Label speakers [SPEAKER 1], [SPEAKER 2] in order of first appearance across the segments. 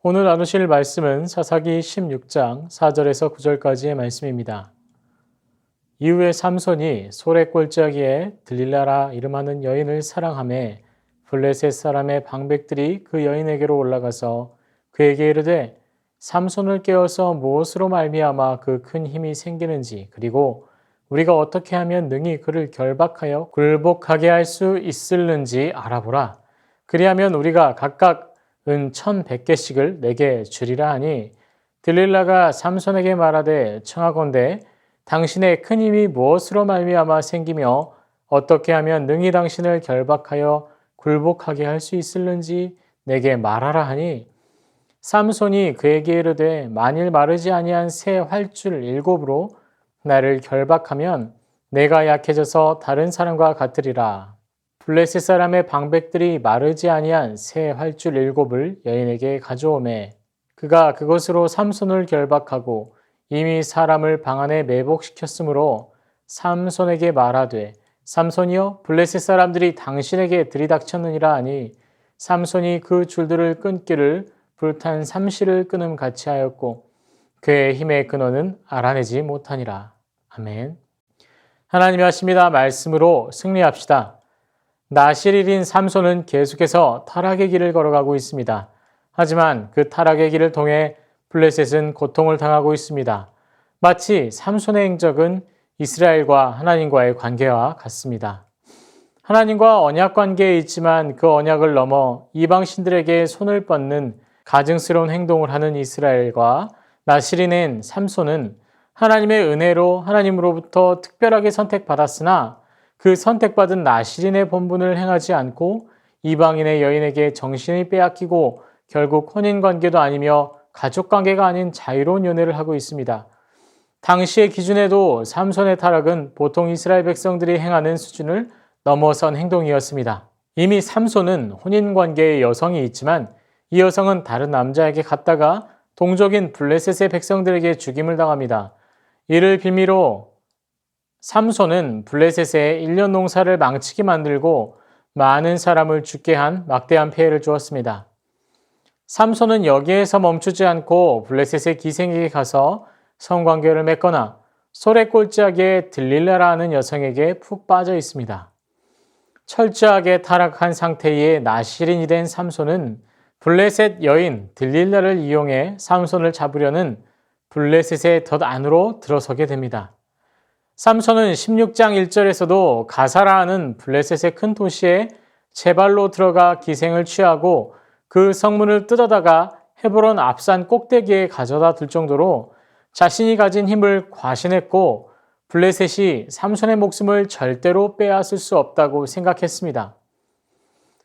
[SPEAKER 1] 오늘 나누실 말씀은 사사기 16장 4절에서 9절까지의 말씀입니다. 이후에 삼손이 소렛 골짜기에 들릴라라 이름하는 여인을 사랑하매 블레셋 사람의 방백들이 그 여인에게로 올라가서 그에게 이르되 삼손을 깨워서 무엇으로 말미암아 그 큰 힘이 생기는지 그리고 우리가 어떻게 하면 능히 그를 결박하여 굴복하게 할 수 있을는지 알아보라. 그리하면 우리가 각각 은 1,100개씩을 내게 주리라 하니 들릴라가 삼손에게 말하되 청하건대 당신의 큰 힘이 무엇으로 말미암아 생기며 어떻게 하면 능히 당신을 결박하여 굴복하게 할 수 있을는지 내게 말하라 하니 삼손이 그에게 이르되 만일 마르지 아니한 새 활줄 7으로 나를 결박하면 내가 약해져서 다른 사람과 같으리라. 블레셋 사람의 방백들이 마르지 아니한 새 활줄 7을 여인에게 가져오매 그가 그것으로 삼손을 결박하고 이미 사람을 방 안에 매복시켰으므로 삼손에게 말하되 삼손이여 블레셋 사람들이 당신에게 들이닥쳤느니라 하니 삼손이 그 줄들을 끊기를 불탄 삼시를 끊음 같이 하였고 그의 힘의 근원은 알아내지 못하니라. 아멘. 하나님이 하십니다. 말씀으로 승리합시다. 나실일인 삼손은 계속해서 타락의 길을 걸어가고 있습니다. 하지만 그 타락의 길을 통해 블레셋은 고통을 당하고 있습니다. 마치 삼손의 행적은 이스라엘과 하나님과의 관계와 같습니다. 하나님과 언약 관계에 있지만 그 언약을 넘어 이방신들에게 손을 뻗는 가증스러운 행동을 하는 이스라엘과 나실인인 삼손은 하나님의 은혜로 하나님으로부터 특별하게 선택받았으나 그 선택받은 나실인의 본분을 행하지 않고 이방인의 여인에게 정신이 빼앗기고 결국 혼인관계도 아니며 가족관계가 아닌 자유로운 연애를 하고 있습니다. 당시의 기준에도 삼손의 타락은 보통 이스라엘 백성들이 행하는 수준을 넘어선 행동이었습니다. 이미 삼손은 혼인관계의 여성이 있지만 이 여성은 다른 남자에게 갔다가 동족인 블레셋의 백성들에게 죽임을 당합니다. 이를 빌미로 삼손은 블레셋의 1년 농사를 망치게 만들고 많은 사람을 죽게 한 막대한 폐해를 주었습니다. 삼손은 여기에서 멈추지 않고 블레셋의 기생에게 가서 성관계를 맺거나 소렛 골짜기에 들릴라라는 여성에게 푹 빠져 있습니다. 철저하게 타락한 상태의 나실인이 된 삼손은 블레셋 여인 들릴라를 이용해 삼손을 잡으려는 블레셋의 덫 안으로 들어서게 됩니다. 삼손은 16장 1절에서도 가사라하는 블레셋의 큰 도시에 제발로 들어가 기생을 취하고 그 성문을 뜯어다가 헤브론 앞산 꼭대기에 가져다 둘 정도로 자신이 가진 힘을 과신했고 블레셋이 삼손의 목숨을 절대로 빼앗을 수 없다고 생각했습니다.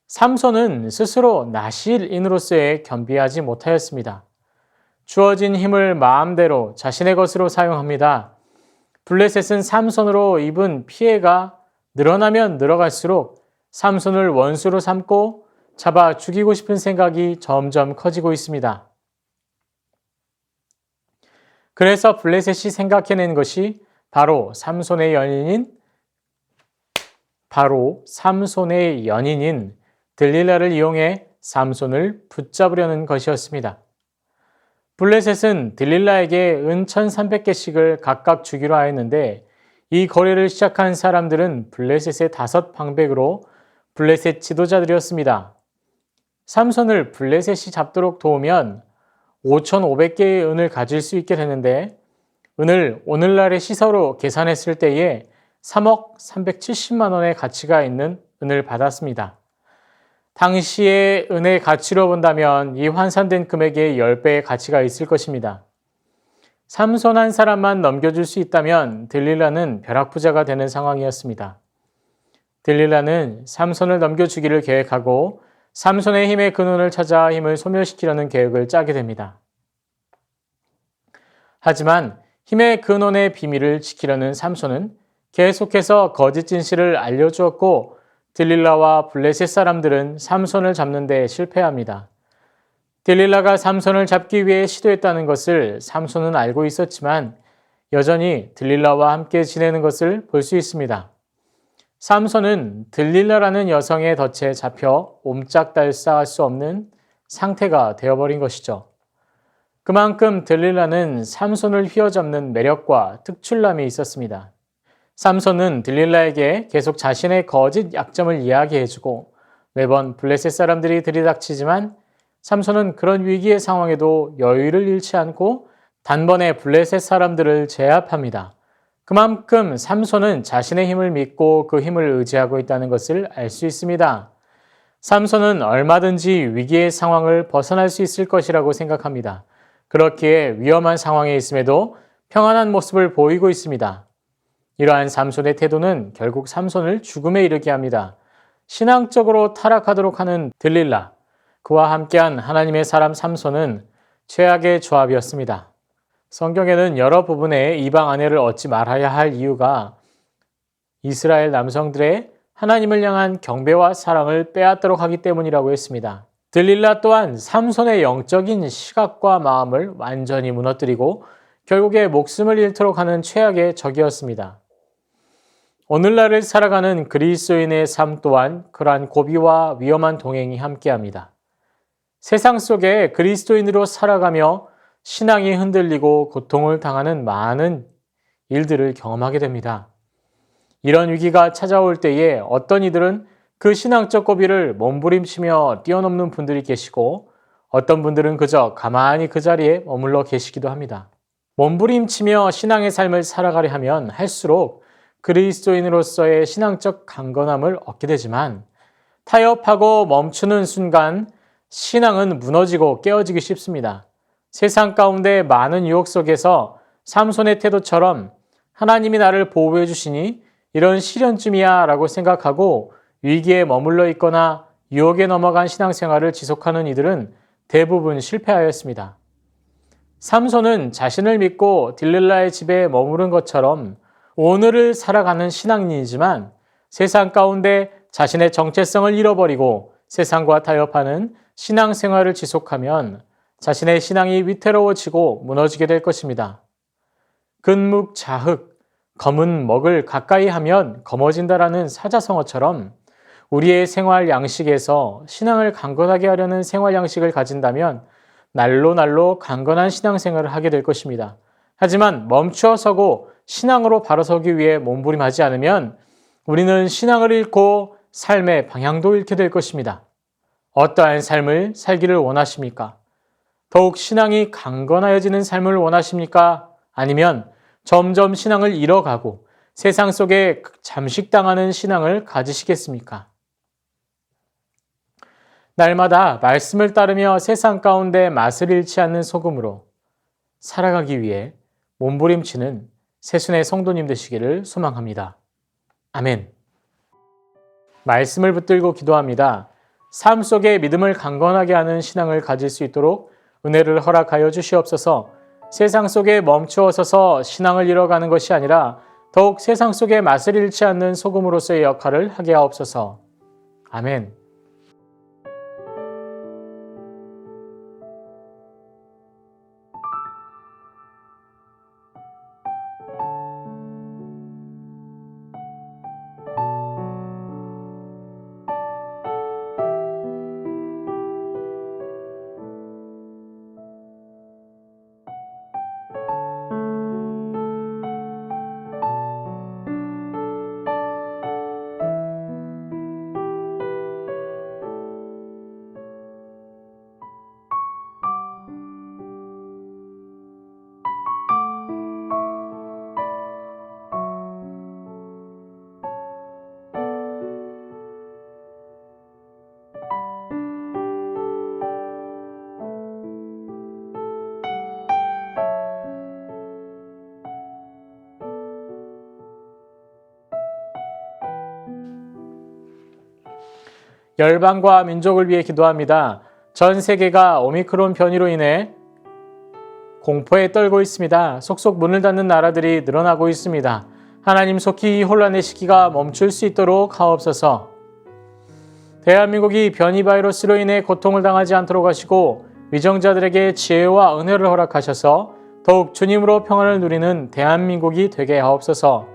[SPEAKER 1] 삼손은 스스로 나실인으로서의 겸비하지 못하였습니다. 주어진 힘을 마음대로 자신의 것으로 사용합니다. 블레셋은 삼손으로 입은 피해가 늘어나면 늘어갈수록 삼손을 원수로 삼고 잡아 죽이고 싶은 생각이 점점 커지고 있습니다. 그래서 블레셋이 생각해낸 것이 바로 삼손의 연인인 들릴라를 이용해 삼손을 붙잡으려는 것이었습니다. 블레셋은 들릴라에게 은 1,300개씩을 각각 주기로 하였는데 이 거래를 시작한 사람들은 블레셋의 5 방백으로 블레셋 지도자들이었습니다. 삼손을 블레셋이 잡도록 도우면 5,500개의 은을 가질 수 있게 되는데 은을 오늘날의 시세로 계산했을 때에 3억 370만 원의 가치가 있는 은을 받았습니다. 당시의 은의 가치로 본다면 이 환산된 금액의 10배의 가치가 있을 것입니다. 삼손 한 사람만 넘겨줄 수 있다면 들릴라는 벼락부자가 되는 상황이었습니다. 들릴라는 삼손을 넘겨주기를 계획하고 삼손의 힘의 근원을 찾아 힘을 소멸시키려는 계획을 짜게 됩니다. 하지만 힘의 근원의 비밀을 지키려는 삼손은 계속해서 거짓 진실을 알려주었고 들릴라와 블레셋 사람들은 삼손을 잡는 데 실패합니다. 들릴라가 삼손을 잡기 위해 시도했다는 것을 삼손은 알고 있었지만 여전히 들릴라와 함께 지내는 것을 볼 수 있습니다. 삼손은 들릴라라는 여성의 덫에 잡혀 옴짝달싹할 수 없는 상태가 되어버린 것이죠. 그만큼 들릴라는 삼손을 휘어잡는 매력과 특출남이 있었습니다. 삼손은 들릴라에게 계속 자신의 거짓 약점을 이야기해주고 매번 블레셋 사람들이 들이닥치지만 삼손은 그런 위기의 상황에도 여유를 잃지 않고 단번에 블레셋 사람들을 제압합니다. 그만큼 삼손은 자신의 힘을 믿고 그 힘을 의지하고 있다는 것을 알 수 있습니다. 삼손은 얼마든지 위기의 상황을 벗어날 수 있을 것이라고 생각합니다. 그렇기에 위험한 상황에 있음에도 평안한 모습을 보이고 있습니다. 이러한 삼손의 태도는 결국 삼손을 죽음에 이르게 합니다. 신앙적으로 타락하도록 하는 들릴라, 그와 함께한 하나님의 사람 삼손은 최악의 조합이었습니다. 성경에는 여러 부분에 이방 아내를 얻지 말아야 할 이유가 이스라엘 남성들의 하나님을 향한 경배와 사랑을 빼앗도록 하기 때문이라고 했습니다. 들릴라 또한 삼손의 영적인 시각과 마음을 완전히 무너뜨리고 결국에 목숨을 잃도록 하는 최악의 적이었습니다. 오늘날을 살아가는 그리스도인의 삶 또한 그러한 고비와 위험한 동행이 함께합니다. 세상 속에 그리스도인으로 살아가며 신앙이 흔들리고 고통을 당하는 많은 일들을 경험하게 됩니다. 이런 위기가 찾아올 때에 어떤 이들은 그 신앙적 고비를 몸부림치며 뛰어넘는 분들이 계시고 어떤 분들은 그저 가만히 그 자리에 머물러 계시기도 합니다. 몸부림치며 신앙의 삶을 살아가려 하면 할수록 그리스도인으로서의 신앙적 강건함을 얻게 되지만 타협하고 멈추는 순간 신앙은 무너지고 깨어지기 쉽습니다. 세상 가운데 많은 유혹 속에서 삼손의 태도처럼 하나님이 나를 보호해 주시니 이런 시련쯤이야 라고 생각하고 위기에 머물러 있거나 유혹에 넘어간 신앙생활을 지속하는 이들은 대부분 실패하였습니다. 삼손은 자신을 믿고 들릴라의 집에 머무른 것처럼 오늘을 살아가는 신앙인이지만 세상 가운데 자신의 정체성을 잃어버리고 세상과 타협하는 신앙생활을 지속하면 자신의 신앙이 위태로워지고 무너지게 될 것입니다. 근묵자흑, 검은 먹을 가까이 하면 검어진다라는 사자성어처럼 우리의 생활 양식에서 신앙을 강건하게 하려는 생활 양식을 가진다면 날로 강건한 신앙생활을 하게 될 것입니다. 하지만 멈추어 서고 신앙으로 바로 서기 위해 몸부림하지 않으면 우리는 신앙을 잃고 삶의 방향도 잃게 될 것입니다. 어떠한 삶을 살기를 원하십니까? 더욱 신앙이 강건하여지는 삶을 원하십니까? 아니면 점점 신앙을 잃어가고 세상 속에 잠식당하는 신앙을 가지시겠습니까? 날마다 말씀을 따르며 세상 가운데 맛을 잃지 않는 소금으로 살아가기 위해 몸부림치는 새순의 성도님 되시기를 소망합니다. 아멘. 말씀을 붙들고 기도합니다. 삶 속에 믿음을 강건하게 하는 신앙을 가질 수 있도록 은혜를 허락하여 주시옵소서. 세상 속에 멈추어 서서 신앙을 잃어가는 것이 아니라 더욱 세상 속에 맛을 잃지 않는 소금으로서의 역할을 하게 하옵소서. 아멘. 열방과 민족을 위해 기도합니다. 전 세계가 오미크론 변이로 인해 공포에 떨고 있습니다. 속속 문을 닫는 나라들이 늘어나고 있습니다. 하나님 속히 이 혼란의 시기가 멈출 수 있도록 하옵소서. 대한민국이 변이 바이러스로 인해 고통을 당하지 않도록 하시고 위정자들에게 지혜와 은혜를 허락하셔서 더욱 주님으로 평안을 누리는 대한민국이 되게 하옵소서.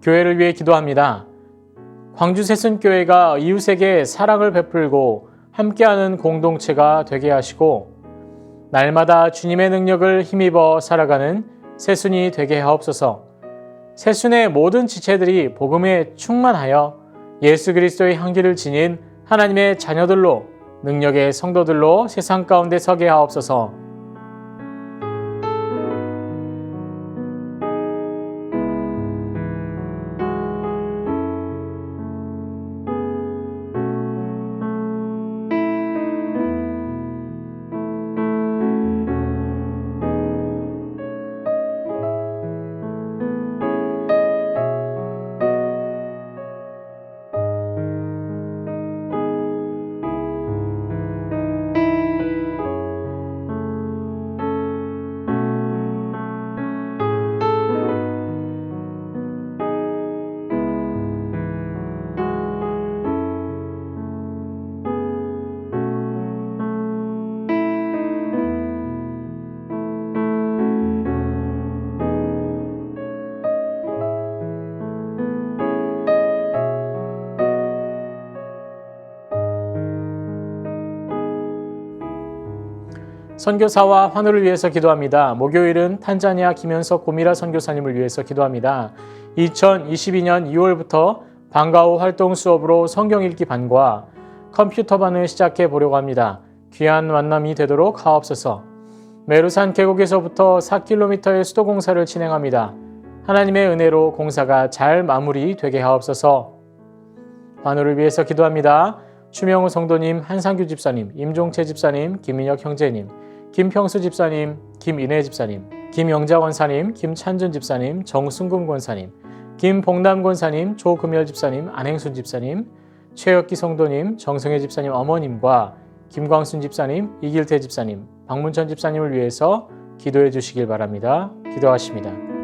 [SPEAKER 1] 교회를 위해 기도합니다. 광주 새순교회가 이웃에게 사랑을 베풀고 함께하는 공동체가 되게 하시고 날마다 주님의 능력을 힘입어 살아가는 새순이 되게 하옵소서. 새순의 모든 지체들이 복음에 충만하여 예수 그리스도의 향기를 지닌 하나님의 자녀들로 능력의 성도들로 세상 가운데 서게 하옵소서. 선교사와 환우를 위해서 기도합니다. 목요일은 탄자니아 김현석 고미라 선교사님을 위해서 기도합니다. 2022년 2월부터 방과 후 활동 수업으로 성경 읽기 반과 컴퓨터 반을 시작해 보려고 합니다. 귀한 만남이 되도록 하옵소서. 메루산 계곡에서부터 4km의 수도 공사를 진행합니다. 하나님의 은혜로 공사가 잘 마무리되게 하옵소서. 환우를 위해서 기도합니다. 추명우 성도님, 한상규 집사님, 임종채 집사님, 김민혁 형제님, 김평수 집사님, 김인혜 집사님, 김영자 권사님, 김찬준 집사님, 정순금 권사님, 김봉남 권사님, 조금열 집사님, 안행순 집사님, 최혁기 성도님, 정성혜 집사님 어머님과 김광순 집사님, 이길태 집사님, 박문천 집사님을 위해서 기도해 주시길 바랍니다. 기도하십니다.